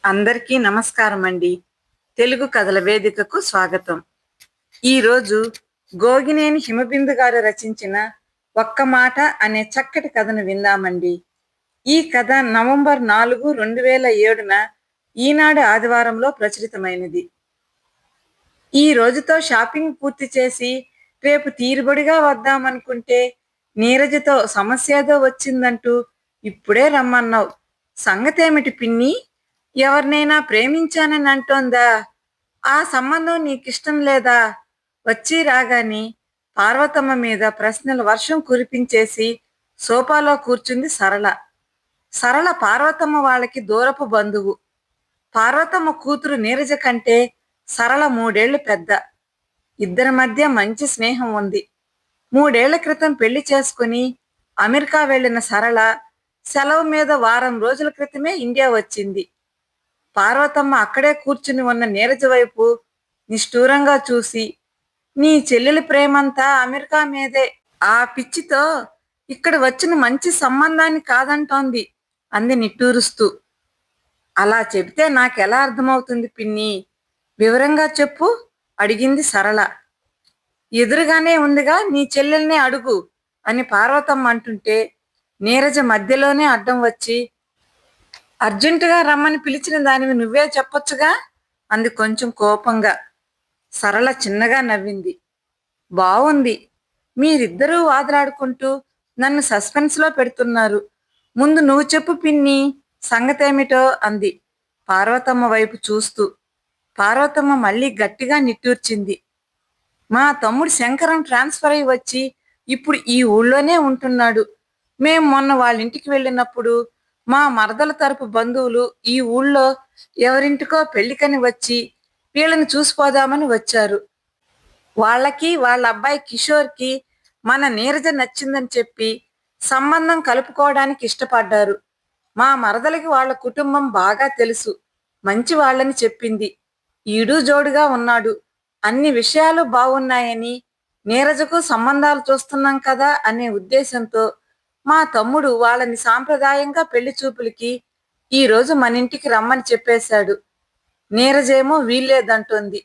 అందరికీ నమస్కారం అండి. తెలుగు కథల వేదికకు స్వాగతం. ఈరోజు గోగినేని హిమబిందు గారు రచించిన ఒక్క మాట అనే చక్కటి కథను విందామండి. ఈ కథ నవంబర్ 4, 2007న ఈనాడు ఆదివారంలో ప్రచురితమైనది. ఈ రోజుతో షాపింగ్ పూర్తి చేసి రేపు తీరుబడిగా వద్దామనుకుంటే నీరజతో సమస్య ఏదో వచ్చిందంటూ ఇప్పుడే రమ్మన్నావు. సంగతేమిటి పిన్ని? ఎవరినైనా ప్రేమించానని అంటోందా? ఆ సంబంధం నీకిష్టం లేదా? వచ్చి రాగాని పార్వతమ్మ మీద ప్రశ్నల వర్షం కురిపించేసి సోఫాలో కూర్చుంది సరళ. సరళ పార్వతమ్మ వాళ్ళకి దూరపు బంధువు. పార్వతమ్మ కూతురు నీరజ కంటే సరళ 3 ఏళ్లు పెద్ద. ఇద్దరి మధ్య మంచి స్నేహం ఉంది. 3 ఏళ్ల క్రితం పెళ్లి చేసుకుని అమెరికా వెళ్లిన సరళ సెలవు మీద వారం రోజుల క్రితమే ఇండియా వచ్చింది. పార్వతమ్మ అక్కడే కూర్చుని ఉన్న నీరజ వైపు నిష్ఠూరంగా చూసి, నీ చెల్లెలి ప్రేమంతా అమెరికా మీదే. ఆ పిచ్చితో ఇక్కడ వచ్చిన మంచి సంబంధాన్ని కాదంటోంది అంది నిట్టూరుస్తూ. అలా చెబితే నాకెలా అర్థమవుతుంది పిన్ని? వివరంగా చెప్పు అడిగింది సరళ. ఎదురుగానే ఉందిగా, నీ చెల్లెల్నే అడుగు అని పార్వతమ్మ అంటుంటే నీరజ మధ్యలోనే అడ్డం వచ్చి, అర్జెంటుగా రమ్మని పిలిచిన దానివి నువ్వే చెప్పొచ్చుగా అంది కొంచెం కోపంగా. సరళ చిన్నగా నవ్వింది. బావుంది. మీరిద్దరూ వాదులాడుకుంటూ నన్ను సస్పెన్స్లో పెడుతున్నారు. ముందు నువ్వు చెప్పు పిన్ని, సంగతేమిటో అంది పార్వతమ్మ వైపు చూస్తూ. పార్వతమ్మ మళ్ళీ గట్టిగా నిట్టూర్చింది. మా తమ్ముడు శంకరం ట్రాన్స్ఫర్ అయి వచ్చి ఇప్పుడు ఈ ఊళ్ళోనే ఉంటున్నాడు. మేం మొన్న వాళ్ళ ఇంటికి వెళ్ళినప్పుడు మా మరదల తరపు బంధువులు ఈ ఊళ్ళో ఎవరింటికో పెళ్లికని వచ్చి వీళ్ళని చూసిపోదామని వచ్చారు. వాళ్ళకి వాళ్ళ అబ్బాయి కిషోర్కి మన నీరజ నచ్చిందని చెప్పి సంబంధం కలుపుకోవడానికి ఇష్టపడ్డారు. మా మరదలకి వాళ్ళ కుటుంబం బాగా తెలుసు. మంచి వాళ్ళని చెప్పింది. ఈడు జోడుగా ఉన్నాడు. అన్ని విషయాలు బాగున్నాయని, నీరజకు సంబంధాలు చూస్తున్నాం కదా అనే ఉద్దేశంతో మా తమ్ముడు వాళ్ళని సాంప్రదాయంగా పెళ్లి చూపులకి ఈ రోజు మన ఇంటికి రమ్మని చెప్పేశాడు. నీరజేమో వీల్లేదంటోంది.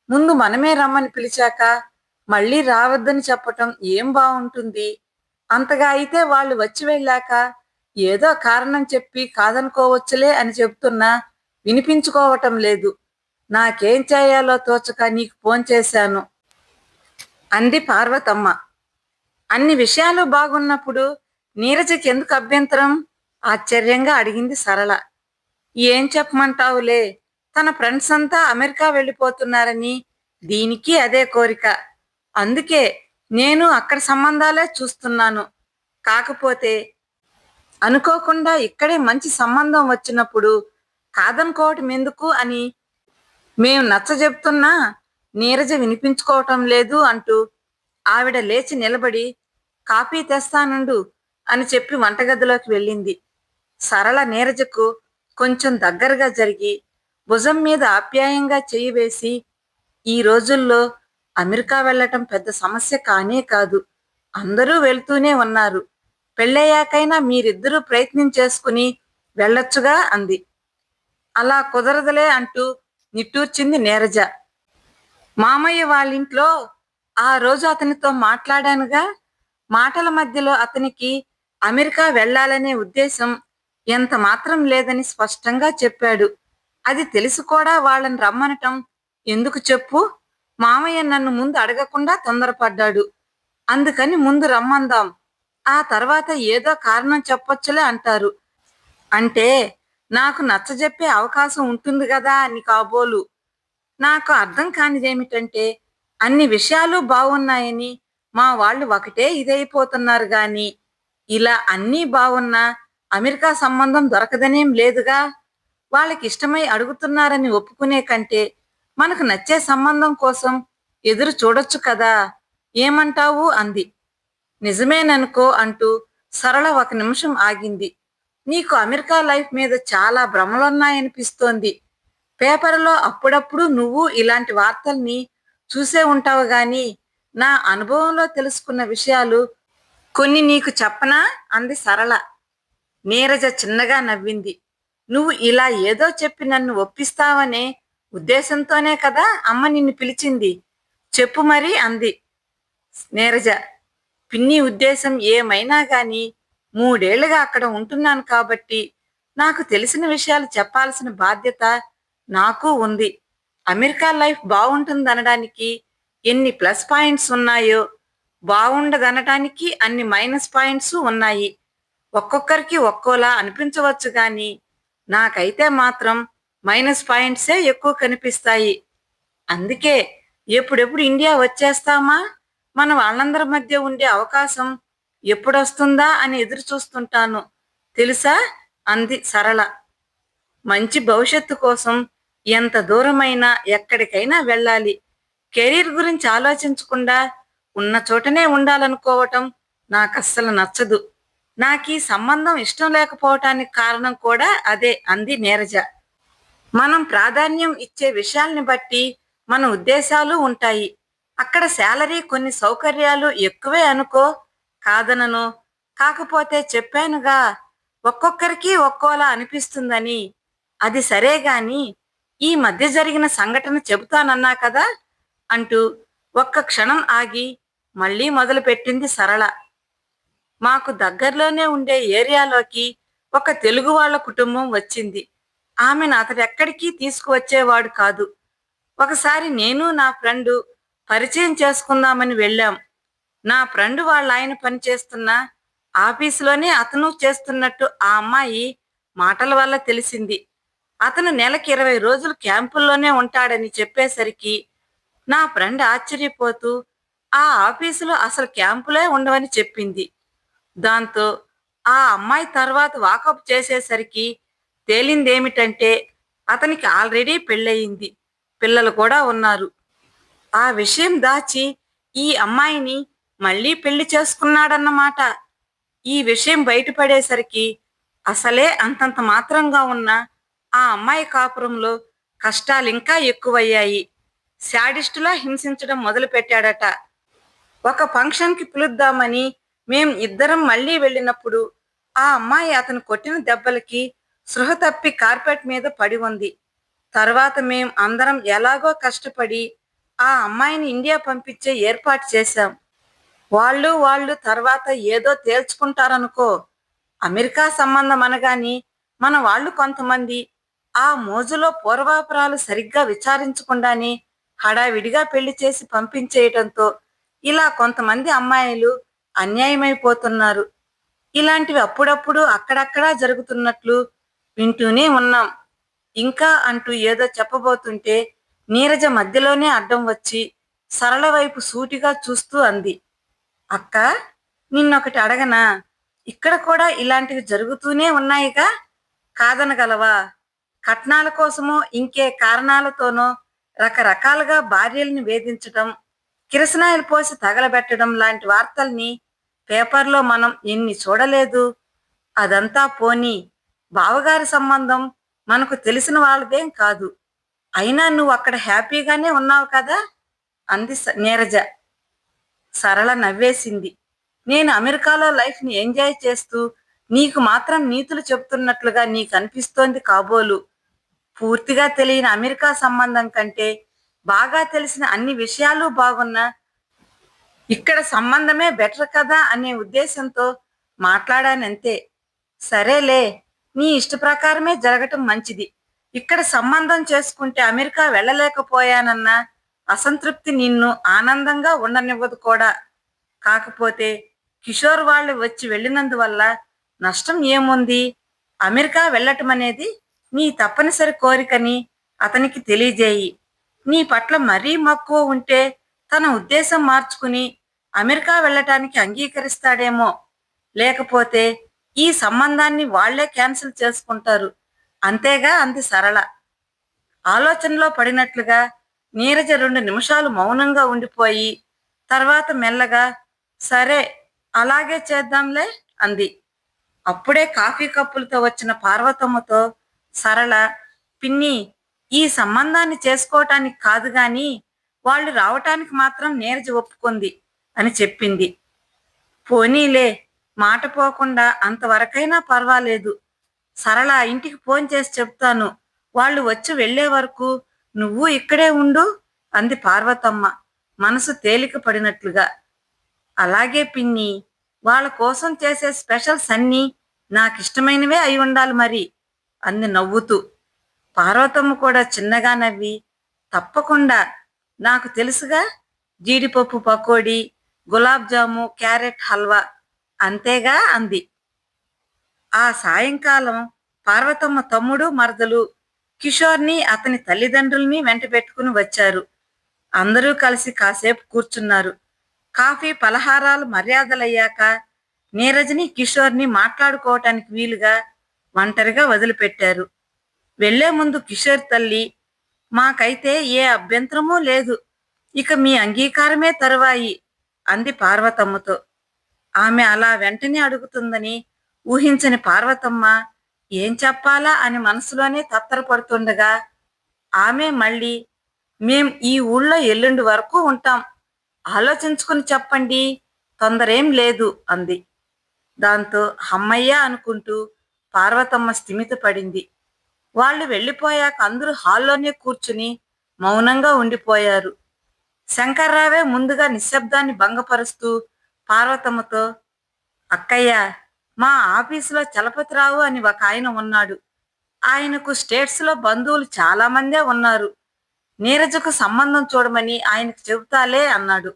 ముందు మనమే రమ్మని పిలిచాక మళ్ళీ రావద్దని చెప్పటం ఏం బాగుంటుంది? అంతగా అయితే వాళ్ళు వచ్చి వెళ్ళాక ఏదో కారణం చెప్పి కాదనుకోవచ్చులే అని చెప్తున్నా వినిపించుకోవటం లేదు. నాకేం చేయాలో తోచక నీకు ఫోన్ చేశాను అంది పార్వతమ్మ. అన్ని విషయాలు బాగున్నప్పుడు నీరజకి ఎందుకు అభ్యంతరం? ఆశ్చర్యంగా అడిగింది సరళ. ఏం చెప్పమంటావులే, తన ఫ్రెండ్స్ అంతా అమెరికా వెళ్ళిపోతున్నారని దీనికి అదే కోరిక. అందుకే నేను అక్కడ సంబంధాలే చూస్తున్నాను. కాకపోతే అనుకోకుండా ఇక్కడే మంచి సంబంధం వచ్చినప్పుడు కాదనుకోవటం ఎందుకు అని మేం నచ్చజెప్తున్నా నీరజ వినిపించుకోవటం లేదు అంటూ ఆవిడ లేచి నిలబడి కాఫీ తెస్తానుండు అని చెప్పి వంటగదిలోకి వెళ్ళింది. సరళ నీరజకు కొంచెం దగ్గరగా జరిగి భుజం మీద ఆప్యాయంగా చెయ్యి వేసి, ఈ రోజుల్లో అమెరికా వెళ్ళటం పెద్ద సమస్య కానే కాదు. అందరూ వెళ్తూనే ఉన్నారు. పెళ్ళయ్యాకైనా మీరిద్దరూ ప్రయత్నం చేసుకుని వెళ్ళొచ్చుగా అంది. అలా కుదరదులే అంటూ నిట్టూర్చింది నీరజ. మామయ్య వాళ్ళింట్లో ఆ రోజు అతనితో మాట్లాడానుగా. మాటల మధ్యలో అతనికి అమెరికా వెళ్ళాలనే ఉద్దేశం ఎంత మాత్రం లేదని స్పష్టంగా చెప్పాడు. అది తెలిసి కూడా వాళ్ళని రమ్మనటం ఎందుకు చెప్పు? మామయ్య నన్ను ముందు అడగకుండా తొందరపడ్డాడు. అందుకని ముందు రమ్మందాం, ఆ తర్వాత ఏదో కారణం చెప్పొచ్చులే అంటారు. అంటే నాకు నచ్చజెప్పే అవకాశం ఉంటుంది గదా అని కాబోలు. నాకు అర్థం కానిదేమిటంటే, అన్ని విషయాలు బావున్నాయని మా వాళ్ళు ఒకటే ఇదైపోతున్నారు గాని, ఇలా అన్నీ బావున్నా అమెరికా సంబంధం దొరకదనేం లేదుగా. వాళ్ళకిష్టమై అడుగుతున్నారని ఒప్పుకునే కంటే మనకు నచ్చే సంబంధం కోసం ఎదురు చూడొచ్చు కదా. ఏమంటావు అంది. నిజమేననుకో అంటూ సరళ ఒక నిమిషం ఆగింది. నీకు అమెరికా లైఫ్ మీద చాలా భ్రమలున్నాయనిపిస్తోంది. పేపర్లో అప్పుడప్పుడు నువ్వు ఇలాంటి వార్తల్ని చూసే ఉంటావు గాని, నా అనుభవంలో తెలుసుకున్న విషయాలు కొన్ని నీకు చెప్పనా అంది సరళ. నీరజ చిన్నగా నవ్వింది. నువ్వు ఇలా ఏదో చెప్పి నన్ను ఒప్పిస్తావనే ఉద్దేశంతోనే కదా అమ్మ నిన్ను పిలిచింది. చెప్పు మరి అంది నీరజ. పిన్ని ఉద్దేశం ఏమైనా గాని 3 ఏళ్లుగా అక్కడ ఉంటున్నాను కాబట్టి నాకు తెలిసిన విషయాలు చెప్పాల్సిన బాధ్యత నాకు ఉంది. అమెరికా లైఫ్ బాగుంటుందనడానికి ఎన్ని ప్లస్ పాయింట్స్ ఉన్నాయో బాగుండదనటానికి అన్ని మైనస్ పాయింట్స్ ఉన్నాయి. ఒక్కొక్కరికి ఒక్కోలా అనిపించవచ్చు గాని నాకైతే మాత్రం మైనస్ పాయింట్సే ఎక్కువ కనిపిస్తాయి. అందుకే ఎప్పుడెప్పుడు ఇండియా వచ్చేస్తామా, మన వాళ్ళందరి మధ్య ఉండే అవకాశం ఎప్పుడొస్తుందా అని ఎదురు చూస్తుంటాను తెలుసా అంది సరళ. మంచి భవిష్యత్తు కోసం ఎంత దూరమైనా ఎక్కడికైనా వెళ్ళాలి. కెరీర్ గురించి ఆలోచించకుండా ఉన్న చోటనే ఉండాలనుకోవటం నాకస్సలు నచ్చదు. నాకీ సంబంధం ఇష్టం లేకపోవటానికి కారణం కూడా అదే అంది నీరజ. మనం ప్రాధాన్యం ఇచ్చే విషయాల్ని బట్టి మన ఉద్దేశాలు ఉంటాయి. అక్కడ శాలరీ కొన్ని సౌకర్యాలు ఎక్కువే అనుకో, కాదనను. కాకపోతే చెప్పానుగా ఒక్కొక్కరికి ఒక్కోలా అనిపిస్తుందని. అది సరే గాని ఈ మధ్య జరిగిన సంఘటన చెబుతానన్నా కదా అంటూ ఒక్క క్షణం ఆగి మళ్ళీ మొదలుపెట్టింది సరళ. మాకు దగ్గరలోనే ఉండే ఏరియాలోకి ఒక తెలుగు వాళ్ళ కుటుంబం వచ్చింది. ఆమెను అతడెక్కడికి తీసుకువచ్చేవాడు కాదు. ఒకసారి నేను నా ఫ్రెండు పరిచయం చేసుకుందామని వెళ్ళాం. నా ఫ్రెండ్ వాళ్ళ ఆయన పనిచేస్తున్న ఆఫీసులోనే అతను చేస్తున్నట్టు ఆ అమ్మాయి మాటల వల్ల తెలిసింది. అతను నెలకి 20 రోజులు క్యాంపుల్లోనే ఉంటాడని చెప్పేసరికి నా ఫ్రెండ్ ఆశ్చర్యపోతూ ఆ ఆఫీసులో అసలు క్యాంపులే ఉండవని చెప్పింది. దాంతో ఆ అమ్మాయి తర్వాత వాకప్ చేసేసరికి తేలిందేమిటంటే అతనికి ఆల్రెడీ పెళ్ళయింది, పిల్లలు కూడా ఉన్నారు. ఆ విషయం దాచి ఈ అమ్మాయిని మళ్ళీ పెళ్లి చేసుకున్నాడన్నమాట. ఈ విషయం బయటపడేసరికి అసలే అంతంత మాత్రంగా ఉన్న ఆ అమ్మాయి కాపురంలో కష్టాలింకా ఎక్కువయ్యాయి. శాడిస్టులా హింసించడం మొదలుపెట్టాడట. ఒక ఫంక్షన్కి పిలుద్దామని మేం ఇద్దరం మళ్ళీ వెళ్ళినప్పుడు ఆ అమ్మాయి అతను కొట్టిన దెబ్బలకి సృహ తప్పి కార్పెట్ మీద పడి ఉంది. తర్వాత మేం అందరం ఎలాగో కష్టపడి ఆ అమ్మాయిని ఇండియా పంపించే ఏర్పాటు చేశాం. వాళ్ళు తర్వాత ఏదో తేల్చుకుంటారనుకో. అమెరికా సంబంధం అనగాని మన వాళ్ళు కొంతమంది ఆ మోజులో పూర్వాపరాలు సరిగ్గా విచారించకుండానే హడావిడిగా పెళ్లి చేసి పంపించేయటంతో ఇలా కొంతమంది అమ్మాయిలు అన్యాయమైపోతున్నారు. ఇలాంటివి అప్పుడప్పుడు అక్కడక్కడా జరుగుతున్నట్లు వింటూనే ఉన్నాం. ఇంకా అంటూ ఏదో చెప్పబోతుంటే నీరజ మధ్యలోనే అడ్డం వచ్చి సరళ వైపు సూటిగా చూస్తూ అంది. అక్క, నిన్నొకటి అడగనా? ఇక్కడ కూడా ఇలాంటివి జరుగుతూనే ఉన్నాయిగా, కాదనగలవా? కట్నాల కోసమో ఇంకే కారణాలతోనో రకరకాలుగా భార్యల్ని వేధించటం, కిరసనాయిలు పోసి తగలబెట్టడం లాంటి వార్తల్ని పేపర్లో మనం ఎన్ని చూడలేదు. అదంతా పోనీ, బావగారి సంబంధం మనకు తెలిసిన వాళ్ళదేం కాదు. అయినా నువ్వు అక్కడ హ్యాపీగానే ఉన్నావు కదా అంది నీరజ. సరళ నవ్వేసింది. నేను అమెరికాలో లైఫ్ని ఎంజాయ్ చేస్తూ నీకు మాత్రం నీతులు చెబుతున్నట్లుగా నీకు అనిపిస్తోంది కాబోలు. పూర్తిగా తెలియని అమెరికా సంబంధం కంటే బాగా తెలిసిన అన్ని విషయాలు బాగున్నా ఇక్కడ సంబంధమే బెటర్ కదా అనే ఉద్దేశంతో మాట్లాడానంతే. సరేలే, నీ ఇష్ట ప్రకారమే జరగటం మంచిది. ఇక్కడ సంబంధం చేసుకుంటే అమెరికా వెళ్ళలేకపోయానన్న అసంతృప్తి నిన్ను ఆనందంగా ఉండనివ్వదు కూడా. కాకపోతే కిషోర్ వాళ్ళు వచ్చి వెళ్ళినందువల్ల నష్టం ఏముంది? అమెరికా వెళ్ళటం అనేది నీ తప్పనిసరి కోరికని అతనికి తెలియజేయి. నీ పట్ల మరీ మక్కువ ఉంటే తన ఉద్దేశం మార్చుకుని అమెరికా వెళ్ళటానికి అంగీకరిస్తాడేమో. లేకపోతే ఈ సంబంధాన్ని వాళ్లే క్యాన్సిల్ చేసుకుంటారు. అంతేగా అంది సరళ. ఆలోచనలో పడినట్లుగా నీరజ 2 నిమిషాలు మౌనంగా ఉండిపోయి తర్వాత మెల్లగా సరే అలాగే చేద్దాంలే అంది. అప్పుడే కాఫీ కప్పులతో వచ్చిన పార్వతమ్మతో సరళ, పిన్ని, ఈ సంబంధాన్ని చేసుకోవటానికి కాదు గాని వాళ్ళు రావటానికి మాత్రం నీరజ ఒప్పుకుంది అని చెప్పింది. పోనీలే, మాట పోకుండా అంతవరకైనా పర్వాలేదు. సరళ ఇంటికి ఫోన్ చేసి చెప్తాను. వాళ్ళు వచ్చి వెళ్ళే వరకు నువ్వు ఇక్కడే ఉండు అంది పార్వతమ్మ మనసు తేలిక పడినట్లుగా. అలాగే పిన్ని, వాళ్ళ కోసం చేసే స్పెషల్స్ అన్నీ నాకిష్టమైనవే అయి ఉండాలి మరి అంది నవ్వుతూ. పార్వతమ్మ కూడా చిన్నగా నవ్వి, తప్పకుండా, నాకు తెలుసుగా, జీడిపప్పు పకోడీ, గులాబ్ జాము, క్యారెట్ హల్వా, అంతేగా అంది. ఆ సాయంకాలం పార్వతమ్మ తమ్ముడు మరదలు కిషోర్ని అతని తల్లిదండ్రుల్ని వెంట పెట్టుకుని వచ్చారు. అందరూ కలిసి కాసేపు కూర్చున్నారు. కాఫీ పలహారాలు మర్యాదలయ్యాక నీరజ్ని కిషోర్ని మాట్లాడుకోవటానికి వీలుగా ఒంటరిగా వదిలిపెట్టారు. వెళ్లే ముందు కిషోర్ తల్లి, మాకైతే ఏ అభ్యంతరమూ లేదు, ఇక మీ అంగీకారమే తరువాయి అంది పార్వతమ్మతో. ఆమె అలా వెంటనే అడుగుతుందని ఊహించని పార్వతమ్మ ఏం చెప్పాలా అని మనసులోనే తత్తరపడుతుండగా ఆమె మళ్ళీ, మేం ఈ ఊళ్ళో ఎల్లుండి వరకు ఉంటాం, ఆలోచించుకుని చెప్పండి, తొందరేం లేదు అంది. దాంతో హమ్మయ్య అనుకుంటూ పార్వతమ్మ స్థిమిత పడింది. వాళ్ళు వెళ్ళిపోయాక అందరూ హాల్లోనే కూర్చుని మౌనంగా ఉండిపోయారు. శంకర్రావే ముందుగా నిశ్శబ్దాన్ని భంగపరుస్తూ పార్వతమ్మతో, అక్కయ్య, మా ఆఫీసులో చలపతిరావు అని ఒక ఆయన ఉన్నాడు. ఆయనకు స్టేట్స్లో బంధువులు చాలా మందే ఉన్నారు. నీరజకు సంబంధం చూడమని ఆయనకు చెబుతాలే అన్నాడు.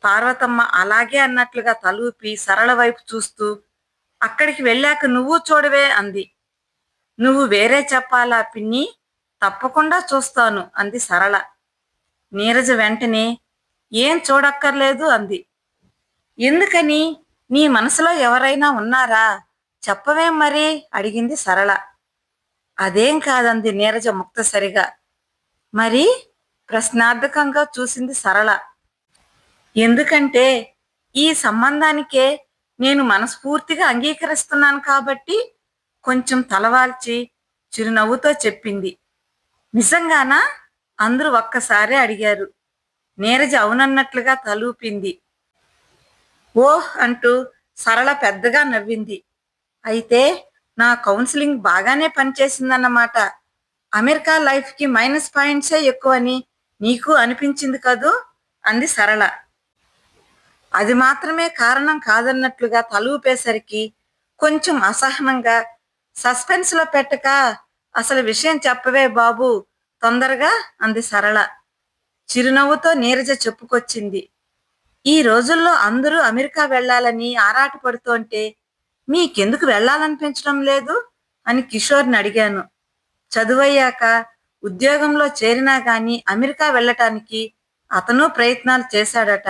పార్వతమ్మ అలాగే అన్నట్లుగా తలూపి సరళ వైపు చూస్తూ, అక్కడికి వెళ్ళాక నువ్వు చూడవే అంది. నువ్వు వేరే చెప్పాలా పిన్ని, తప్పకుండా చూస్తాను అంది సరళ. నీరజ వెంటనే ఏం చూడక్కర్లేదు అంది. ఎందుకని, నీ మనసులో ఎవరైనా ఉన్నారా, చెప్పవేం మరి అడిగింది సరళ. అదేం కాదంది నీరజ ముక్తసరిగా. మరి ప్రశ్నార్థకంగా చూసింది సరళ. ఎందుకంటే ఈ సంబంధానికే నేను మనస్ఫూర్తిగా అంగీకరిస్తున్నాను కాబట్టి కొంచెం తలవాల్చి చిరునవ్వుతో చెప్పింది. నిజంగానా అందరూ ఒక్కసారే అడిగారు. నీరజ అవునన్నట్లుగా తలూపింది. ఓహ్ అంటూ సరళ పెద్దగా నవ్వింది. అయితే నా కౌన్సిలింగ్ బాగానే పనిచేసిందన్నమాట. అమెరికా లైఫ్కి మైనస్ పాయింట్సే ఎక్కువని నీకు అనిపించింది కదూ అంది సరళ. అది మాత్రమే కారణం కాదన్నట్లుగా తలూపేసరికి కొంచెం అసహనంగా, సస్పెన్స్లో పెట్టక అసలు విషయం చెప్పవే బాబు తొందరగా అంది సరళ. చిరునవ్వుతో నీరజ చెప్పుకొచ్చింది. ఈ రోజుల్లో అందరూ అమెరికా వెళ్ళాలని ఆరాటపడుతోంటే మీకెందుకు వెళ్ళాలనిపించడం లేదు అని కిషోర్ని అడిగాను. చదువయ్యాక ఉద్యోగంలో చేరినా గాని అమెరికా వెళ్ళటానికి అతను ప్రయత్నాలు చేశాడట.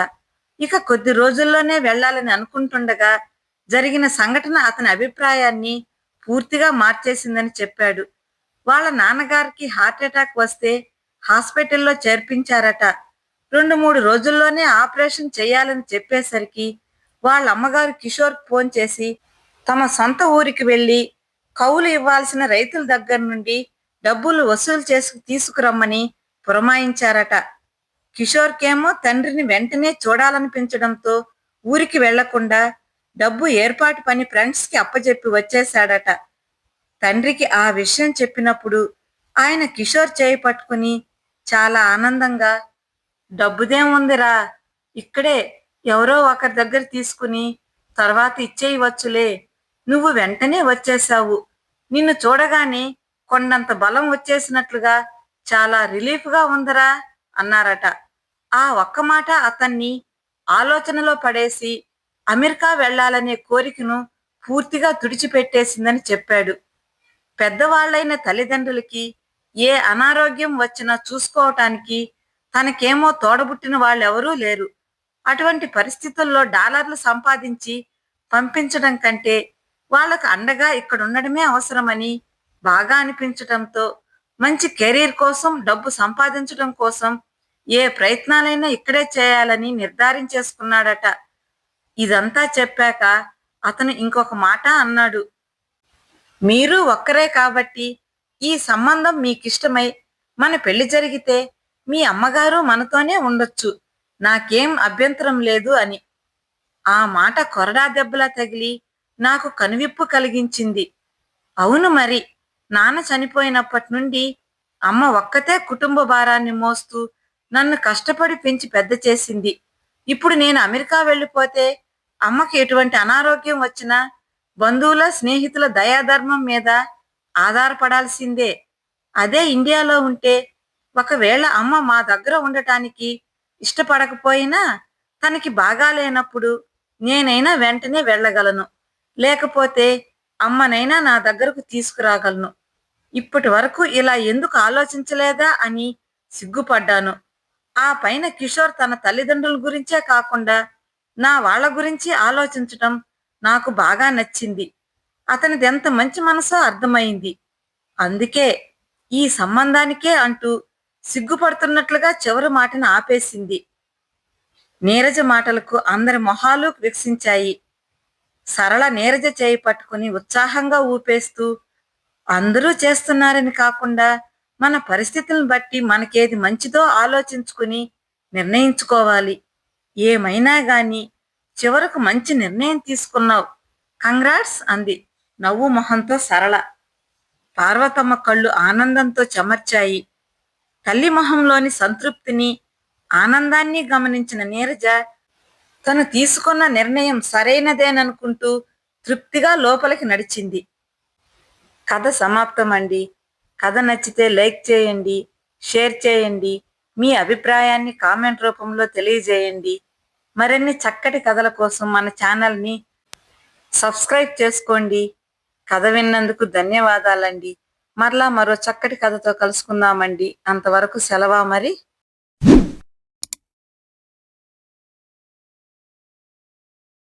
ఇక కొద్ది రోజుల్లోనే వెళ్ళాలని అనుకుంటుండగా జరిగిన సంఘటన అతని అభిప్రాయాన్ని పూర్తిగా మార్చేసిందని చెప్పాడు. వాళ్ళ నాన్నగారికి హార్ట్అటాక్ వస్తే హాస్పిటల్లో చేర్పించారట. 2-3 రోజుల్లోనే ఆపరేషన్ చేయాలని చెప్పేసరికి వాళ్ళ అమ్మగారు కిషోర్ ఫోన్ చేసి తమ సొంత ఊరికి వెళ్ళి కౌలు ఇవ్వాల్సిన రైతుల దగ్గర నుండి డబ్బులు వసూలు చేసి తీసుకురమ్మని పురమాయించారట. కిషోర్కేమో తండ్రిని వెంటనే చూడాలనిపించడంతో ఊరికి వెళ్లకుండా డబ్బు ఏర్పాటు పని ఫ్రెండ్స్కి అప్పచెప్పి వచ్చేశాడట. తండ్రికి ఆ విషయం చెప్పినప్పుడు ఆయన కిషోర్ చేయి పట్టుకుని చాలా ఆనందంగా, డబ్బుదేముందిరా, ఇక్కడే ఎవరో ఒకరి దగ్గర తీసుకుని తర్వాత ఇచ్చేయవచ్చులే, నువ్వు వెంటనే వచ్చేశావు, నిన్ను చూడగానే కొండంత బలం వచ్చేసినట్లుగా చాలా రిలీఫ్గా ఉందిరా అన్నారట. ఆ ఒక్క మాట అతన్ని ఆలోచనలో పడేసి అమెరికా వెళ్లాలనే కోరికను పూర్తిగా తుడిచిపెట్టేసిందని చెప్పాడు. పెద్దవాళ్లైన తల్లిదండ్రులకి ఏ అనారోగ్యం వచ్చినా చూసుకోవటానికి తనకేమో తోడబుట్టిన వాళ్ళెవరూ లేరు. అటువంటి పరిస్థితుల్లో డాలర్లు సంపాదించి పంపించడం కంటే వాళ్ళకు అండగా ఇక్కడుండడమే అవసరమని బాగా అనిపించటంతో మంచి కెరీర్ కోసం, డబ్బు సంపాదించడం కోసం ఏ ప్రయత్నాలైనా ఇక్కడే చేయాలని నిర్ధారించేసుకున్నాడట. ఇదంతా చెప్పాక అతను ఇంకొక మాట అన్నాడు. మీరు ఒక్కరే కాబట్టి ఈ సంబంధం మీకిష్టమై మన పెళ్లి జరిగితే మీ అమ్మగారు మనతోనే ఉండొచ్చు, నాకేం అభ్యంతరం లేదు అని. ఆ మాట కొరడా దెబ్బలా తగిలి నాకు కనువిప్పు కలిగించింది. అవును మరి. నాన్న చనిపోయినప్పటి నుండి అమ్మ ఒక్కతే కుటుంబ భారాన్ని మోస్తూ నన్ను కష్టపడి పెంచి పెద్ద చేసింది. ఇప్పుడు నేను అమెరికా వెళ్ళిపోతే అమ్మకి ఎటువంటి అనారోగ్యం వచ్చినా బంధువుల, స్నేహితుల దయాధర్మం మీద ఆధారపడాల్సిందే. అదే ఇండియాలో ఉంటే ఒకవేళ అమ్మ మా దగ్గర ఉండటానికి ఇష్టపడకపోయినా తనకి బాగాలేనప్పుడు నేనైనా వెంటనే వెళ్ళగలను. లేకపోతే అమ్మనైనా నా దగ్గరకు తీసుకురాగలను. ఇప్పటి వరకు ఇలా ఎందుకు ఆలోచించలేదా అని సిగ్గుపడ్డాను. ఆ పైన కిషోర్ తన తల్లిదండ్రుల గురించే కాకుండా నా వాళ్ళ గురించి ఆలోచించటం నాకు బాగా నచ్చింది. అతనిది ఎంత మంచి మనసో అర్థమైంది. అందుకే ఈ సంబంధానికే అంటూ సిగ్గుపడుతున్నట్లుగా చివరి మాటను ఆపేసింది. నీరజ మాటలకు అందరి మొహాలు వికసించాయి. సరళ నీరజ చేయి పట్టుకుని ఉత్సాహంగా ఊపేస్తూ, అందరూ చేస్తున్నారని కాకుండా మన పరిస్థితులను బట్టి మనకేది మంచిదో ఆలోచించుకుని నిర్ణయించుకోవాలి. ఏమైనా గాని చివరకు మంచి నిర్ణయం తీసుకున్నావు. కంగ్రాట్స్ అంది నవ్వు మొహంతో సరళ. పార్వతమ్మ కళ్ళు ఆనందంతో చెమర్చాయి. తల్లి మొహంలోని సంతృప్తిని, ఆనందాన్ని గమనించిన నీరజ తను తీసుకున్న నిర్ణయం సరైనదేననుకుంటూ తృప్తిగా లోపలికి నడిచింది. కథ సమాప్తమండి. కథ నచ్చితే లైక్ చేయండి, షేర్ చేయండి, మీ అభిప్రాయాన్ని కామెంట్ రూపంలో తెలియజేయండి. మరిన్ని చక్కటి కథల కోసం మన ఛానల్ని సబ్స్క్రైబ్ చేసుకోండి. కథ విన్నందుకు ధన్యవాదాలండి. మరలా మరో చక్కటి కథతో కలుసుకుందామండి. అంతవరకు సెలవా మరి.